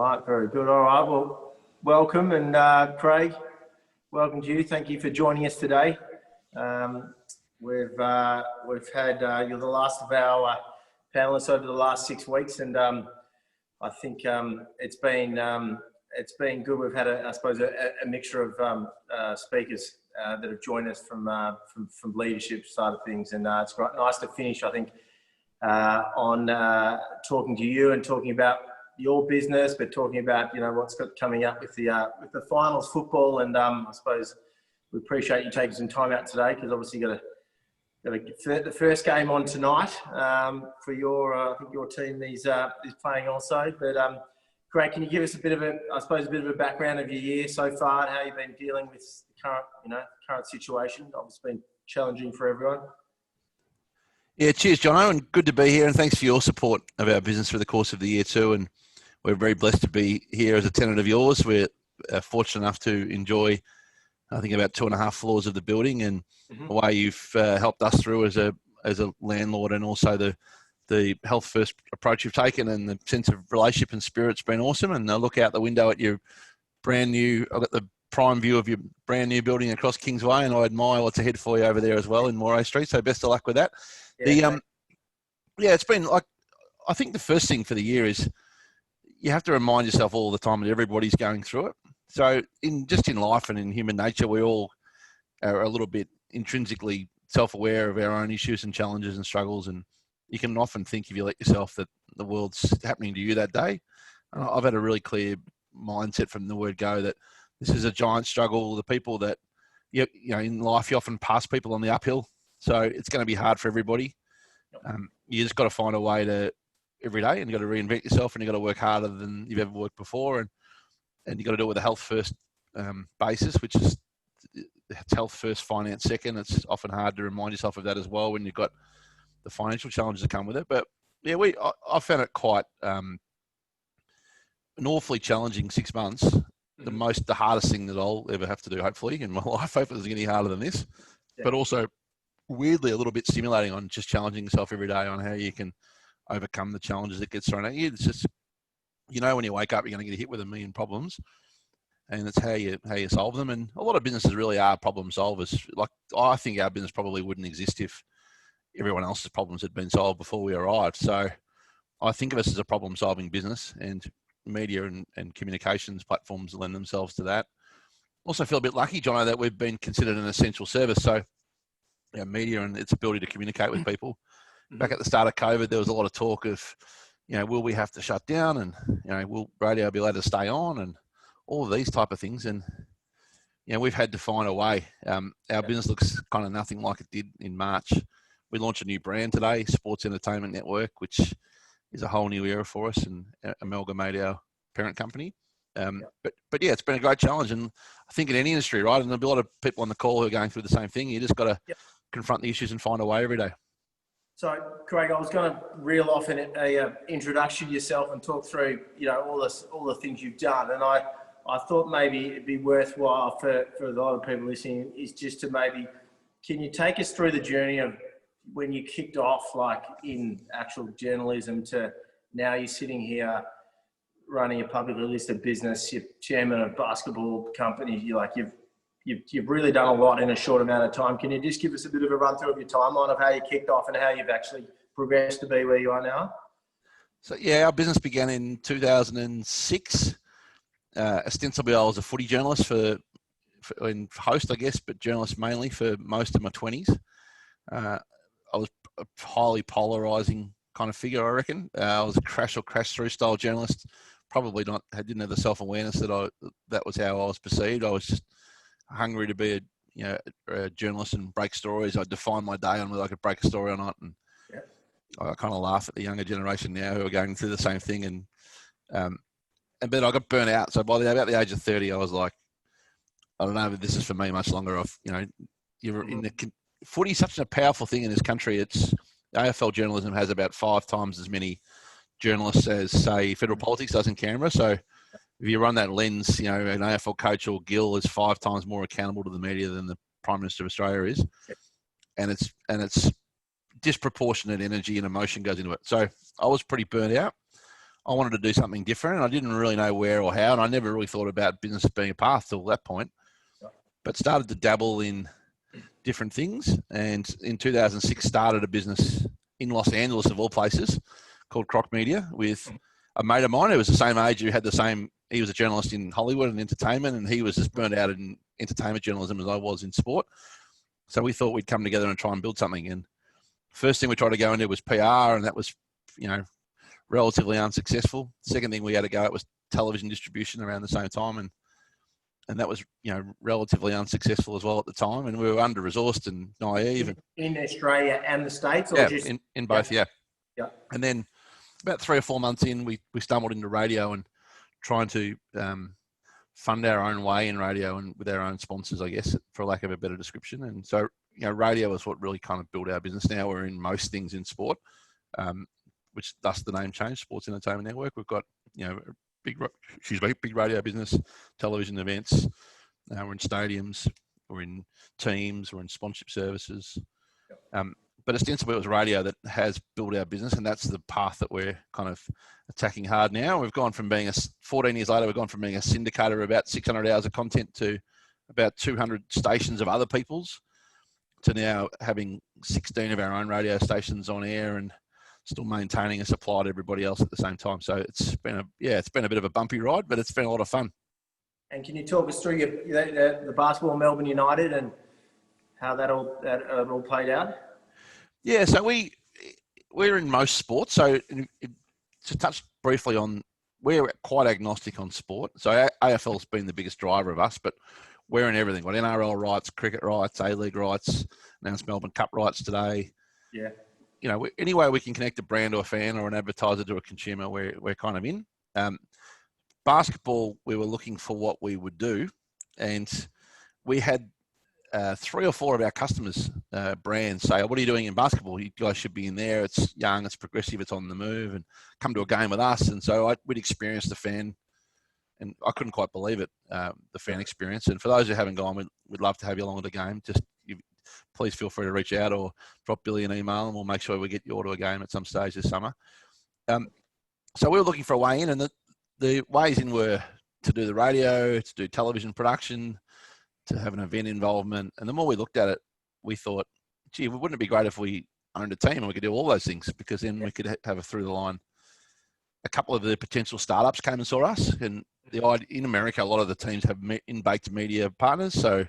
tonight. Very good. All right. Well, welcome. And Craig, welcome to you. Thank you for joining us today. We've had, you're the last of our panelists over the last 6 weeks. And I think it's been good. We've had, I suppose, a mixture of speakers that have joined us from leadership side of things. And it's quite nice to finish, I think, on talking to you and talking about your business, but talking about what's coming up with the finals football. And I suppose we appreciate you taking some time out today, because obviously you got the first game on tonight for your I think your team is playing also. But Greg, can you give us a bit of a background of your year so far and how you've been dealing with the current situation? Obviously been challenging for everyone. Yeah, cheers, Jono, and good to be here. And thanks for your support of our business through the course of the year too. And we're very blessed to be here as a tenant of yours. We're fortunate enough to enjoy, I think, about 2.5 floors of the building, and the way you've helped us through as a landlord, and also the health first approach you've taken, and the sense of relationship and spirit's been awesome. And I look out the window at your brand new, I've got the prime view of your brand new building across Kingsway, and I admire what's ahead for you over there as well in Moray Street. So best of luck with that. It's been like, I think the first thing for the year is you have to remind yourself all the time that everybody's going through it. So in life and in human nature, we all are a little bit intrinsically self-aware of our own issues and challenges and struggles. And you can often think, if you let yourself, that the world's happening to you that day. And I've had a really clear mindset from the word go that this is a giant struggle. The people that, in life, you often pass people on the uphill. So it's going to be hard for everybody. You just got to find a way to every day, and you got to reinvent yourself, and you got to work harder than you've ever worked before. And you got to do it with a health first basis, which is it's health first, finance second. It's often hard to remind yourself of that as well when you've got the financial challenges that come with it. But yeah, I found it quite an awfully challenging 6 months. The hardest thing that I'll ever have to do, hopefully, in my life. Hopefully, it doesn't get any harder than this. Yeah. But also, weirdly, a little bit stimulating on just challenging yourself every day on how you can overcome the challenges that get thrown at you. It's just, when you wake up, you're going to get hit with a million problems, and it's how you solve them. And a lot of businesses really are problem solvers. Like, I think our business probably wouldn't exist if everyone else's problems had been solved before we arrived. So I think of us as a problem solving business, and media and communications platforms lend themselves to that. Also feel a bit lucky, Jono, that we've been considered an essential service. So media and its ability to communicate with people. Back at the start of COVID, there was a lot of talk of, will we have to shut down, and, will radio be allowed to stay on, and all of these type of things. And, we've had to find a way. Our business looks kind of nothing like it did in March. We launched a new brand today, Sports Entertainment Network, which is a whole new era for us, and amalgamate our parent company. But yeah, it's been a great challenge. And I think in any industry, right, and there'll be a lot of people on the call who are going through the same thing. You just got to confront the issues and find a way every day. So, Craig, I was going to reel off an introduction to yourself and talk through, all the things you've done. And I thought maybe it'd be worthwhile for a lot of people listening is just to can you take us through the journey of when you kicked off, like in actual journalism, to now you're sitting here running a publicly listed business, you're chairman of a basketball company, you've really done a lot in a short amount of time. Can you just give us a bit of a run through of your timeline of how you kicked off and how you've actually progressed to be where you are now? So yeah, our business began in 2006. Ostensibly, I was a footy journalist and host, I guess, but journalist mainly for most of my 20s. I was a highly polarising kind of figure, I reckon. I was a crash through style journalist. Probably not. I didn't have the self-awareness that was how I was perceived. I was just hungry to be a journalist and break stories. I'd define my day on whether I could break a story or not. And I kind of laugh at the younger generation now who are going through the same thing. But I got burnt out. So by about the age of 30, I was like, I don't know if this is for me much longer. Footy is such a powerful thing in this country. AFL journalism has about 5 times as many journalists as, say, federal politics does in Canberra. So if you run that lens, an AFL coach or Gill is 5 times more accountable to the media than the Prime Minister of Australia is. And it's disproportionate energy and emotion goes into it. So I was pretty burnt out. I wanted to do something different, and I didn't really know where or how, and I never really thought about business being a path till that point. But started to dabble in different things, and in 2006 started a business in Los Angeles, of all places, called Croc Media, with a mate of mine who was the same age, who had the same. He was a journalist in Hollywood and entertainment, and he was as burnt out in entertainment journalism as I was in sport. So we thought we'd come together and try and build something. And first thing we tried to go into was PR, and that was, relatively unsuccessful. Second thing we had to go at was television distribution around the same time, and that was, relatively unsuccessful as well at the time. And we were under-resourced and naive. In Australia and the States? Or yeah, just... in both, yeah. Yeah. And then about 3 or 4 months in, we stumbled into radio and trying to fund our own way in radio and with our own sponsors, I guess, for lack of a better description. And so, radio is what really kind of built our business. Now we're in most things in sport, which thus the name changed, Sports Entertainment Network. We've got, big radio business, television events. We're in stadiums, we're in teams, we're in sponsorship services. But ostensibly it was radio that has built our business, and that's the path that we're kind of attacking hard now. We've gone from being 14 years later, we've gone from being a syndicator of about 600 hours of content to about 200 stations of other people's, to now having 16 of our own radio stations on air and still maintaining a supply to everybody else at the same time. So it's been a bit of a bumpy ride, but it's been a lot of fun. And can you talk us through the basketball Melbourne United and how that all played out? Yeah, so we're in most sports. So to touch briefly on, we're quite agnostic on sport. So AFL's been the biggest driver of us, but we're in everything. We've got NRL rights, cricket rights, A-League rights, announced Melbourne Cup rights today. Yeah. Any way we can connect a brand to a fan or an advertiser to a consumer, we're kind of in. Basketball, we were looking for what we would do, and we had 3 or 4 of our customers, brands, say, "What are you doing in basketball? You guys should be in there. It's young, it's progressive, it's on the move, and come to a game with us." And so we'd experienced the fan, and I couldn't quite believe it, the fan experience. And for those who haven't gone, we'd love to have you along at the game. Please feel free to reach out or drop Billy an email, and we'll make sure we get you all to a game at some stage this summer. So we were looking for a way in, and the ways in were to do the radio, to do television production, to have an event involvement. And the more we looked at it, we thought, gee, wouldn't it be great if we owned a team and we could do all those things? Because then we could have a through the line. A couple of the potential startups came and saw us, and in America, a lot of the teams have in-baked media partners. So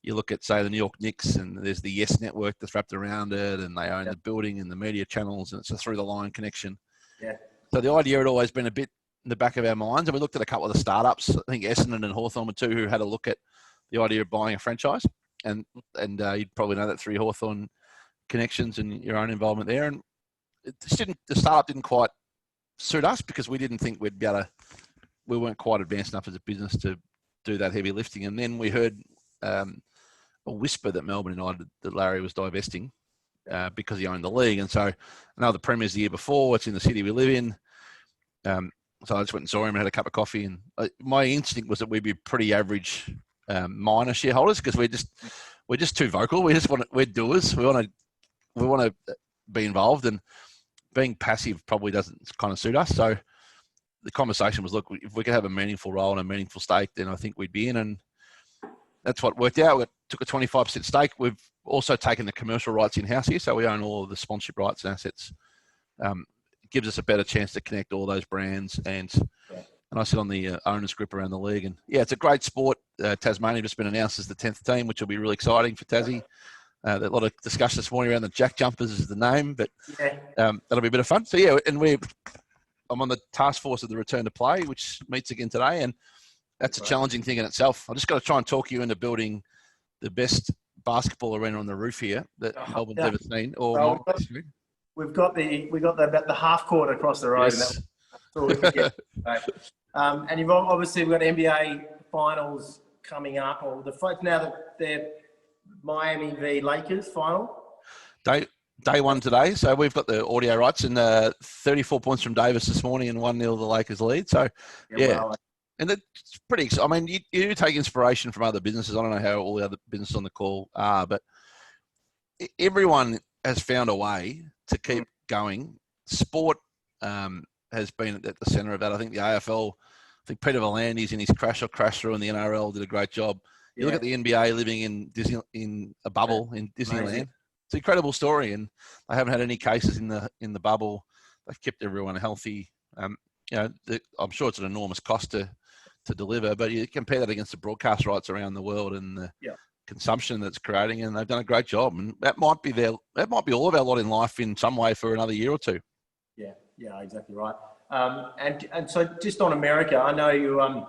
you look at, say, the New York Knicks, and there's the Yes Network that's wrapped around it, and they own the building and the media channels, and it's a through-the-line connection. Yeah. So the idea had always been a bit in the back of our minds, and we looked at a couple of the startups. I think Essendon and Hawthorn were 2 who had a look at the idea of buying a franchise, and you'd probably know that through Hawthorn connections and your own involvement there. And the startup didn't quite suit us because we didn't think we'd be able to. We weren't quite advanced enough as a business to do that heavy lifting. And then we heard a whisper that Melbourne United, that Larry was divesting because he owned the league. And so I know the Premier's the year before. It's in the city we live in. So I just went and saw him and had a cup of coffee. And my instinct was that we'd be pretty average minor shareholders because we're just too vocal. We're doers. We want to be involved, and being passive probably doesn't kind of suit us. So the conversation was, look, if we could have a meaningful role and a meaningful stake, then I think we'd be in. And that's what worked out. We took a 25% stake. We've also taken the commercial rights in-house here. So we own all of the sponsorship rights and assets. It gives us a better chance to connect all those brands. And I sit on the owners group around the league. And yeah, it's a great sport. Tasmania just been announced as the 10th team, which will be really exciting for Tassie. A lot of discussion this morning around the Jack Jumpers is the name, but that'll be a bit of fun. So yeah, and I'm on the task force of the return to play, which meets again today, and that's a challenging thing in itself. I just got to try and talk you into building the best basketball arena on the roof here that Melbourne's ever seen. We've got the half court across the road. Yes. And you've obviously got NBA finals coming up, or now that they're Miami v Lakers final. Day one today, so we've got the audio rights, and 34 points from Davis this morning and 1-0 the Lakers lead. So and it's pretty exciting. I mean, you do take inspiration from other businesses. I don't know how all the other businesses on the call are, but everyone has found a way to keep going. Sport has been at the centre of that. I think the AFL, I think Peter Volandi's in his crash or crash through in the NRL did a great job. You look at the NBA living in in a bubble in Disneyland. Amazing. It's an incredible story, and they haven't had any cases in the bubble. They've kept everyone healthy. I'm sure it's an enormous cost to deliver, but you compare that against the broadcast rights around the world and the consumption that's creating, and they've done a great job. And that might be all of our lot in life in some way for another year or two. Yeah, exactly right. And so just on America, I know you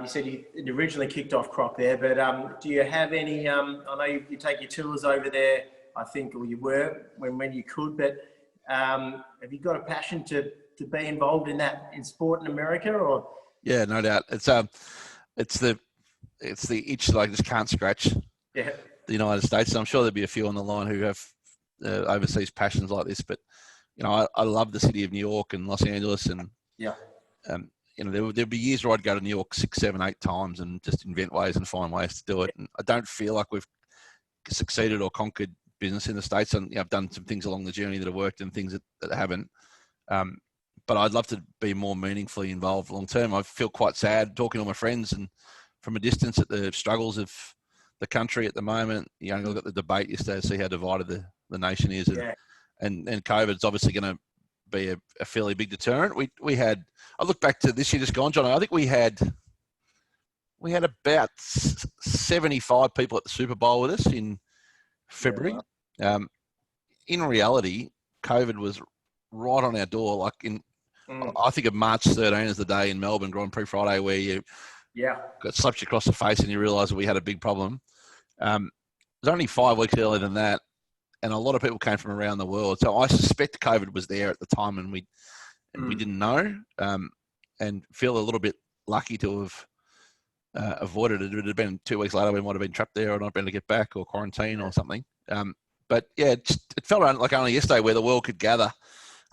said you originally kicked off Croc there, but do you have any? I know you take your tours over there, I think, or you were when you could. But have you got a passion to be involved in sport in America, or? Yeah, no doubt. It's the itch that I just can't scratch. Yeah. The United States. And I'm sure there'll be a few on the line who have overseas passions like this, but I love the city of New York and Los Angeles, and there'll be years where I'd go to New York 6, 7, 8 times and just invent ways and find ways to do it. And I don't feel like we've succeeded or conquered business in the States. And I've done some things along the journey that have worked and things that haven't. But I'd love to be more meaningfully involved long term. I feel quite sad talking to my friends and from a distance at the struggles of the country at the moment. Look at the debate yesterday to see how divided the nation is. And COVID's obviously going to be a fairly big deterrent. We had, I look back to this year just gone, John, I think we had about 75 people at the Super Bowl with us in February. Yeah, wow. In reality, COVID was right on our door. Like I think of March 13 as the day in Melbourne Grand Prix Friday where you got slapped across the face and you realised that we had a big problem. It was only 5 weeks earlier than that, and a lot of people came from around the world. So I suspect COVID was there at the time, and we didn't know, and feel a little bit lucky to have avoided it. If it had been 2 weeks later, we might have been trapped there or not been able to get back or quarantine or something. But yeah, it felt like only yesterday where the world could gather.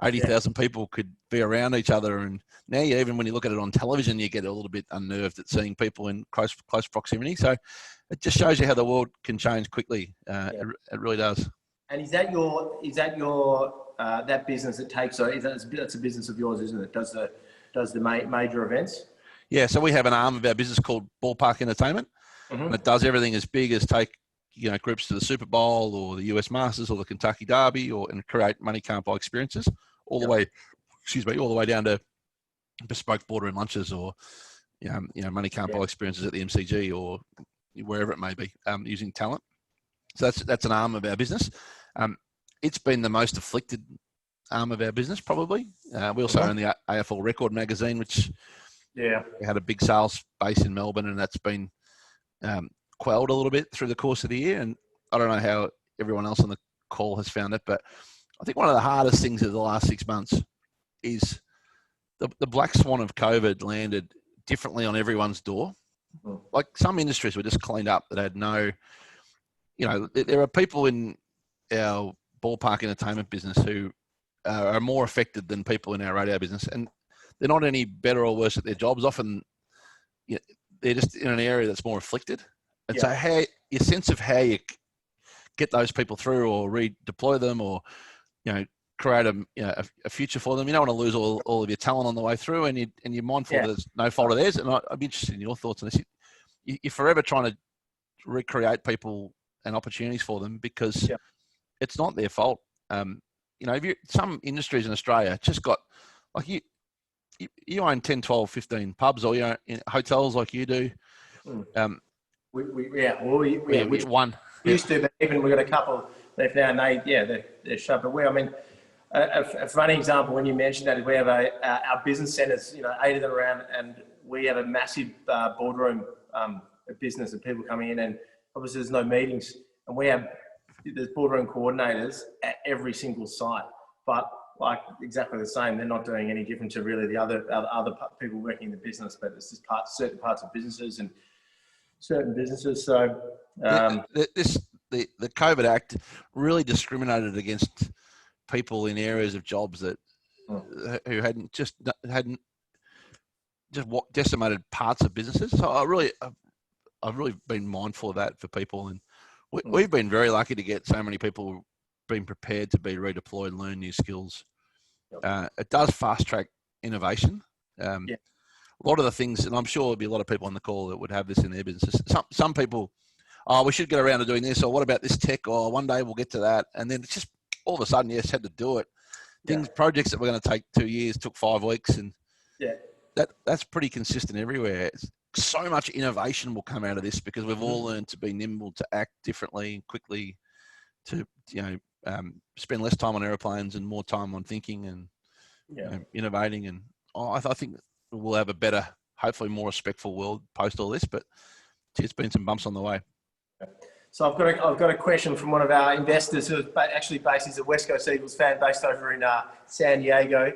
80,000 people could be around each other, and now even when you look at it on television, you get a little bit unnerved at seeing people in close proximity. So it just shows you how the world can change quickly. It really does. And is that your that business that takes? So that's a business of yours, isn't it? Does the major events? Yeah. So we have an arm of our business called Ballpark Entertainment, and it does everything as big as take groups to the Super Bowl or the US Masters or the Kentucky Derby, and create money can't buy experiences all the way down to bespoke boardroom lunches or money can't buy experiences at the MCG or wherever it may be, using talent. So that's an arm of our business. It's been the most afflicted arm of our business, probably. We also own the AFL Record magazine, which had a big sales base in Melbourne, and that's been quelled a little bit through the course of the year. And I don't know how everyone else on the call has found it, but I think one of the hardest things of the last 6 months is the black swan of COVID landed differently on everyone's door. Like some industries were just cleaned up that had no, there are people in our ballpark entertainment business who are more affected than people in our radio business, and they're not any better or worse at their jobs. Often they're just in an area that's more afflicted. And so your sense of how you get those people through or redeploy them or, create a future for them. You don't want to lose all of your talent on the way through, and you're mindful that it's no fault of theirs. And I'd be interested in your thoughts on this. You're forever trying to recreate people and opportunities for them because it's not their fault. Some industries in Australia just got, like you own 10, 12, 15 pubs, or hotels like you do. We one. Used to, but even we've got a couple left now, and they're shut. But a funny example when you mentioned that is we have our business centres, 8 of them around, and we have a massive boardroom business of people coming in, and obviously there's no meetings, and there's boardroom coordinators at every single site, but like exactly the same. They're not doing any different to really the other people working in the business, but it's just certain parts of businesses and certain businesses. So the COVID Act really discriminated against people in areas of jobs that who hadn't just decimated parts of businesses. So I've really been mindful of that for people, and we've been very lucky to get so many people being prepared to be redeployed, learn new skills, It does fast track innovation. Yeah. A lot of the things, and I'm sure there'll be a lot of people on the call that would have this in their businesses. Some people, oh, we should get around to doing this, or what about this tech, or one day we'll get to that. And then it's just all of a sudden, yes, had to do it. Projects that were going to take 2 years took 5 weeks, and that's pretty consistent everywhere. So much innovation will come out of this because we've all learned to be nimble, to act differently and quickly, to spend less time on airplanes and more time on thinking and innovating. And I think we'll have a better, hopefully more respectful world post all this. But it's been some bumps on the way. So I've got a question from one of our investors who actually based, he's a West Coast Eagles fan based over in San Diego.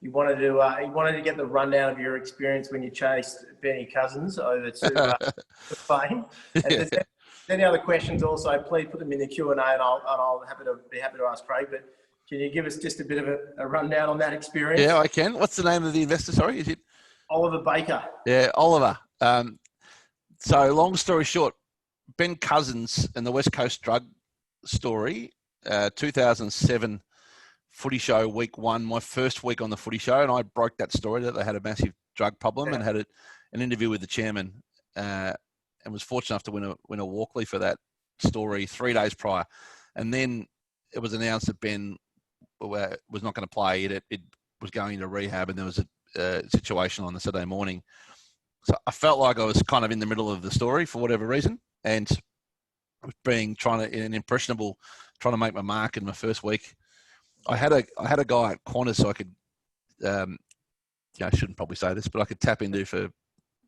He wanted to get the rundown of your experience when you chased Benny Cousins over to fame. And if there's any other questions, also please put them in the Q&A, and I'll be happy to ask Craig. But can you give us just a bit of a rundown on that experience? Yeah, I can. What's the name of the investor? Sorry, is it Oliver Baker? Yeah, Oliver. So long story short, Ben Cousins and the West Coast drug story, 2007 footy show, week 1, my first week on the footy show, and I broke that story that they had a massive drug problem and had an interview with the chairman, and was fortunate enough to win a Walkley for that story 3 days prior. And then it was announced that Ben was not going to play. It was going into rehab, and there was a situation on the Saturday morning. So I felt like I was kind of in the middle of the story for whatever reason, and trying to make my mark in my first week. I had a guy at Qantas so I could, I shouldn't probably say this, but I could tap into for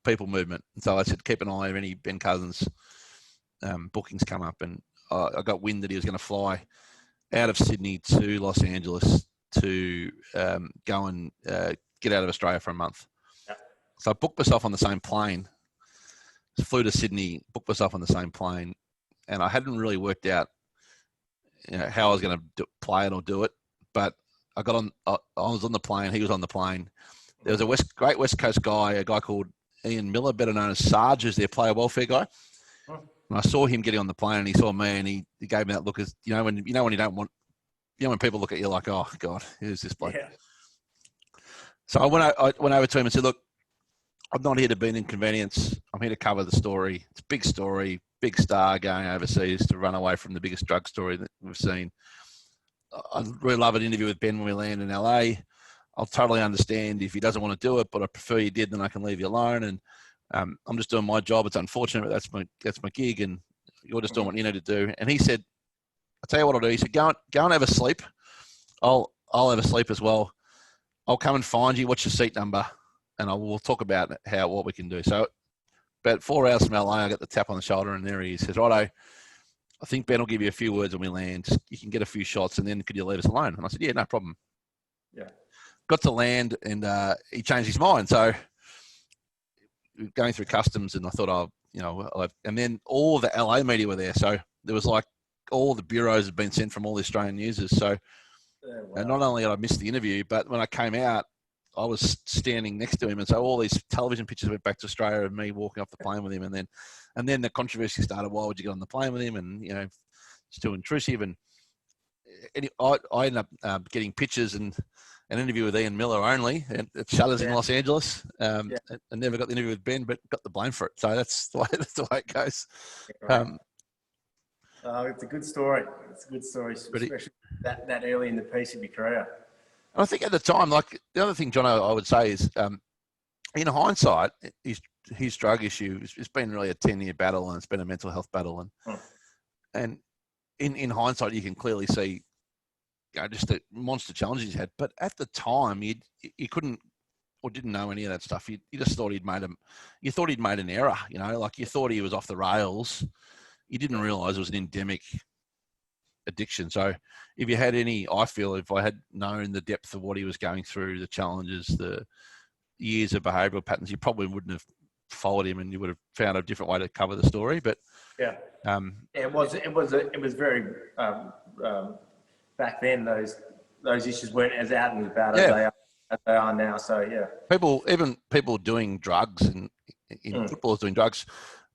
people movement. And so I said, keep an eye on any Ben Cousins bookings come up. And I got wind that he was going to fly out of Sydney to Los Angeles to go and get out of Australia for a month. Yeah. So I booked myself on the same plane, flew to Sydney, booked myself on the same plane, and I hadn't really worked out how I was going to play it or do it. But I was on the plane. He was on the plane. There was a great West Coast guy, a guy called Ian Miller, better known as Sarge, who's their player welfare guy. And I saw him getting on the plane, and he saw me, and he gave me that look as when you don't want, when people look at you like, oh God, who's this bloke? Yeah. So I went over to him and said, look, I'm not here to be an inconvenience. I'm here to cover the story. It's a big story, big star going overseas to run away from the biggest drug story that we've seen. I'd really love an interview with Ben when we land in LA. I'll totally understand if he doesn't want to do it, but I prefer you did, then I can leave you alone. And I'm just doing my job. It's unfortunate, but that's my gig, and you're just doing what you need to do. And he said, I'll tell you what I'll do. He said, go and have a sleep. I'll have a sleep as well. I'll come and find you. What's your seat number? And we'll talk about what we can do. So about 4 hours from LA, I got the tap on the shoulder, and there he is. He says, righto, I think Ben will give you a few words when we land. You can get a few shots, and then could you leave us alone? And I said, yeah, no problem. Yeah. Got to land, and he changed his mind. So going through customs, and I thought, and then all the LA media were there. So there was like all the bureaus had been sent from all the Australian users. So and not only did I miss the interview, but when I came out, I was standing next to him, and so all these television pictures went back to Australia of me walking off the plane with him, and then the controversy started. Why would you get on the plane with him? And it's too intrusive. And I ended up getting pictures and an interview with Ian Miller only at Shutters in Los Angeles. I never got the interview with Ben, but got the blame for it. So that's the way it goes. It's a good story. It's a good story, especially that early in the piece of your career. I think at the time, like the other thing, John, I would say is, in hindsight, his drug issue it's been really a 10-year battle, and it's been a mental health battle, and in hindsight, you can clearly see, just the monster challenges he's had. But at the time, you couldn't or didn't know any of that stuff. You just thought he'd made an error. Like you thought he was off the rails. You didn't realise it was an endemic addiction. So if you had if I had known the depth of what he was going through, the challenges, the years of behavioural patterns, you probably wouldn't have followed him, and you would have found a different way to cover the story. But it was very back then. Those issues weren't as out and about as they are now. So people doing drugs and footballers doing drugs.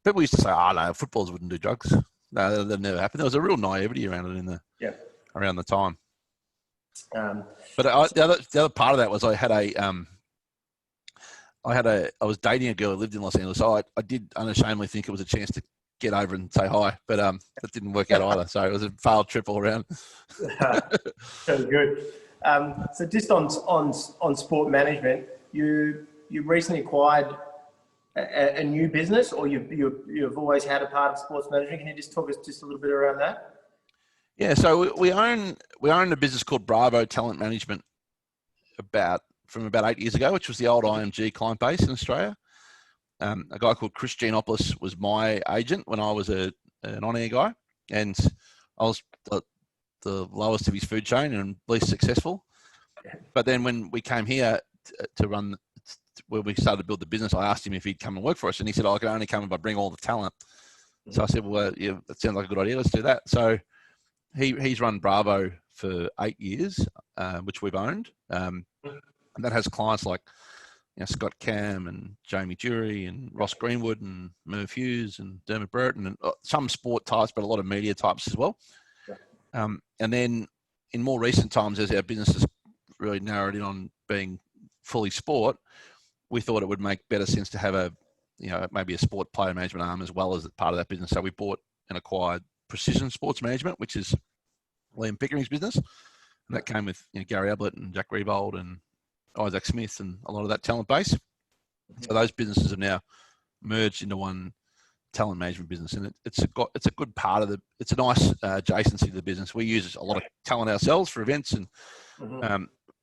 People used to say, no, footballers wouldn't do drugs. No, that never happened. There was a real naivety around it around the time. Um, But the other part of that was I was dating a girl who lived in Los Angeles, so I did unashamedly think it was a chance to get over and say hi, but that didn't work out either. So it was a failed trip all around. Very good. So just on sport management, you recently acquired a new business, or you've always had a part of sports management. Can you just talk us just a little bit around that? Yeah, so we own a business called Bravo Talent Management from about 8 years ago, which was the old IMG client base in Australia. A guy called Chris Giannopoulos was my agent when I was an on-air guy, and I was the lowest of his food chain and least successful. But then when we came here to run, when we started to build the business, I asked him if he'd come and work for us, and he said, "I can only come if I bring all the talent." So I said, "Well, yeah, that sounds like a good idea. Let's do that." So he's run Bravo for 8 years, which we've owned, and that has clients like Scott Cam and Jamie Jury and Ross Greenwood and Merv Hughes and Dermot Burton and some sport types, but a lot of media types as well. And then in more recent times, as our business has really narrowed in on being fully sport, we thought it would make better sense to have maybe a sport player management arm as well as part of that business. So we bought and acquired Precision Sports Management, which is Liam Pickering's business. And that came with Gary Ablett and Jack Rebold and Isaac Smith and a lot of that talent base. So those businesses have now merged into one talent management business, and it's a good part of it's a nice adjacency to the business. We use a lot of talent ourselves for events and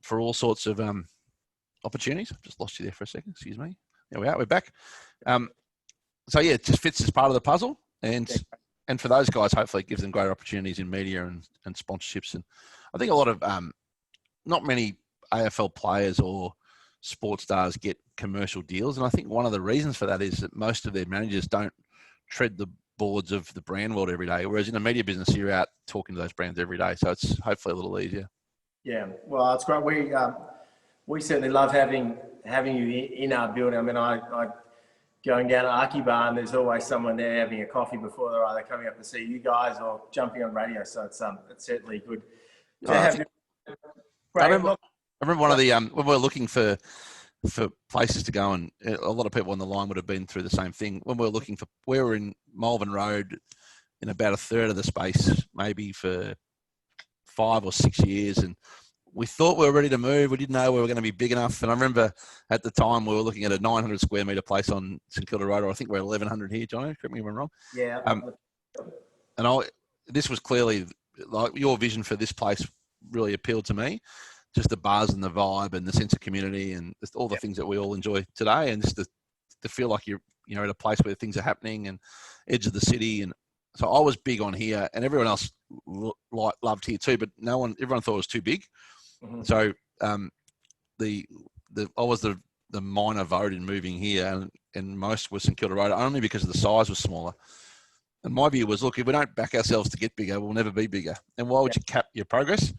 for all sorts of opportunities. I've just lost you there for a second. Excuse me. There we are. We're back. So yeah, it just fits as part of the puzzle, and for those guys, hopefully, it gives them greater opportunities in media and sponsorships. And I think a lot of not many AFL players or sports stars get commercial deals, and I think one of the reasons for that is that most of their managers don't tread the boards of the brand world every day, whereas in the media business you're out talking to those brands every day, so it's hopefully a little easier. Yeah, well, it's great. We certainly love having you in our building. I mean, I going down to Archie Bar and there's always someone there having a coffee before they're either coming up to see you guys or jumping on radio, so it's certainly good to have you. I remember one of the when we were looking for places to go, and a lot of people on the line would have been through the same thing. When we were in Malvern Road in about a third of the space, maybe for 5 or 6 years, and we thought we were ready to move. We didn't know we were going to be big enough. And I remember at the time we were looking at a 900 square metre place on St Kilda Road, or I think we're 1,100 here, Johnny. Correct me if I'm wrong. Yeah. This was clearly like your vision for this place really appealed to me. Just the buzz and the vibe and the sense of community and just all the things that we all enjoy today, and just to feel like you're at a place where things are happening and edge of the city. And so I was big on here, and everyone else loved here too, but everyone thought it was too big. Mm-hmm. So I was the minor vote in moving here, and most were St Kilda Road only because the size was smaller. And my view was, look, if we don't back ourselves to get bigger, we'll never be bigger. And why would you cap your progress?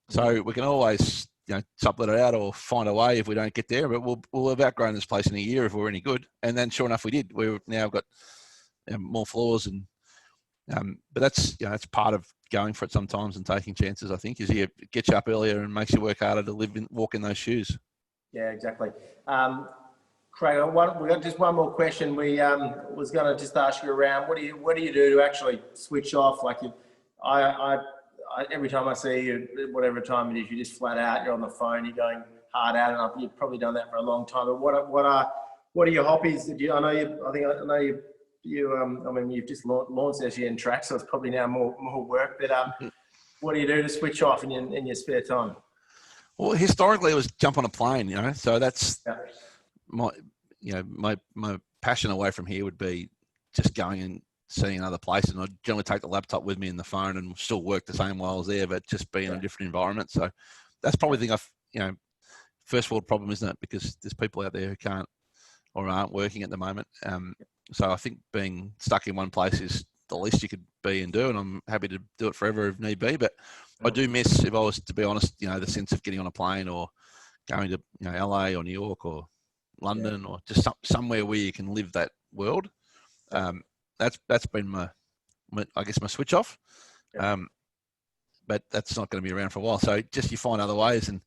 So we can always, sublet it out or find a way if we don't get there. But we'll have outgrown this place in a year if we're any good. And then, sure enough, we did. We've now got more floors, and but that's part of going for it sometimes and taking chances. I think is it gets you up earlier and makes you work harder to walk in those shoes. Yeah, exactly. Craig, we got just one more question. We was going to just ask you around. What do you do to actually switch off? Like I every time I see you, whatever time it is, you're just flat out. You're on the phone. You're going hard at it. You've probably done that for a long time. But what are your hobbies? I know you. I mean, you've just launched this year in track, so it's probably now more work. But what do you do to switch off in your spare time? Well, historically, it was jump on a plane. So that's my passion away from here would be just going and seeing another place, and I'd generally take the laptop with me and the phone and still work the same while I was there, but just be in a different environment. So that's probably the thing first world problem, isn't it? Because there's people out there who can't or aren't working at the moment. So I think being stuck in one place is the least you could be and do, and I'm happy to do it forever if need be. But I do miss, if I was to be honest, the sense of getting on a plane or going to LA or New York or London or just somewhere where you can live that world. That's been my switch off. But but that's not going to be around for a while. So just you find other ways. And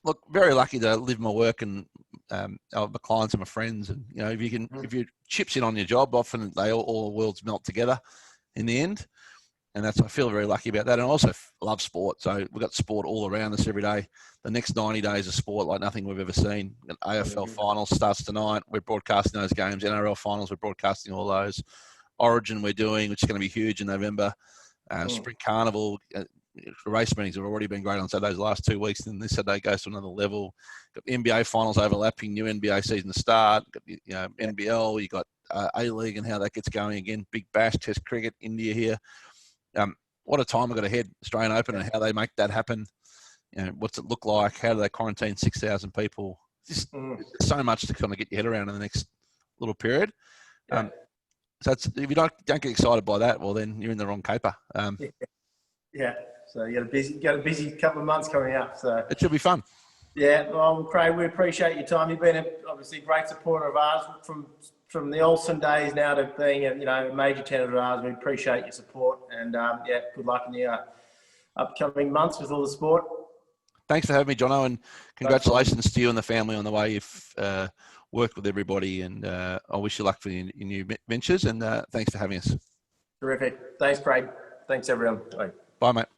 look, very lucky to live my work and my clients and my friends. And if you chips in on your job, often all the worlds melt together in the end. And I feel very lucky about that. And I also love sport. So we've got sport all around us every day. The next 90 days of sport like nothing we've ever seen. The AFL finals starts tonight. We're broadcasting those games. NRL finals, we're broadcasting all those. Origin we're doing, which is going to be huge in November. Spring Carnival. Race meetings have already been great on Saturdays the last 2 weeks. And this Saturday goes to another level. Got the NBA finals overlapping, new NBA season to start. Got NBL. You got A-League and how that gets going again. Big Bash, Test cricket, India here. What a time we've got ahead. Australian Open and how they make that happen. What's it look like? How do they quarantine 6,000 people? Just so much to kind of get your head around in the next little period. So if you don't get excited by that, well, then you're in the wrong caper. So you got a busy couple of months coming up. So it should be fun. Yeah, well, Craig, we appreciate your time. You've been obviously a great supporter of ours from the Olsen days now to being a major tenant of ours. We appreciate your support, and good luck in the upcoming months with all the sport. Thanks for having me, Jono, and congratulations to you and the family on the way you've worked with everybody. And I wish you luck for your new ventures. And thanks for having us. Terrific. Thanks, Craig. Thanks, everyone. Bye. Bye, mate.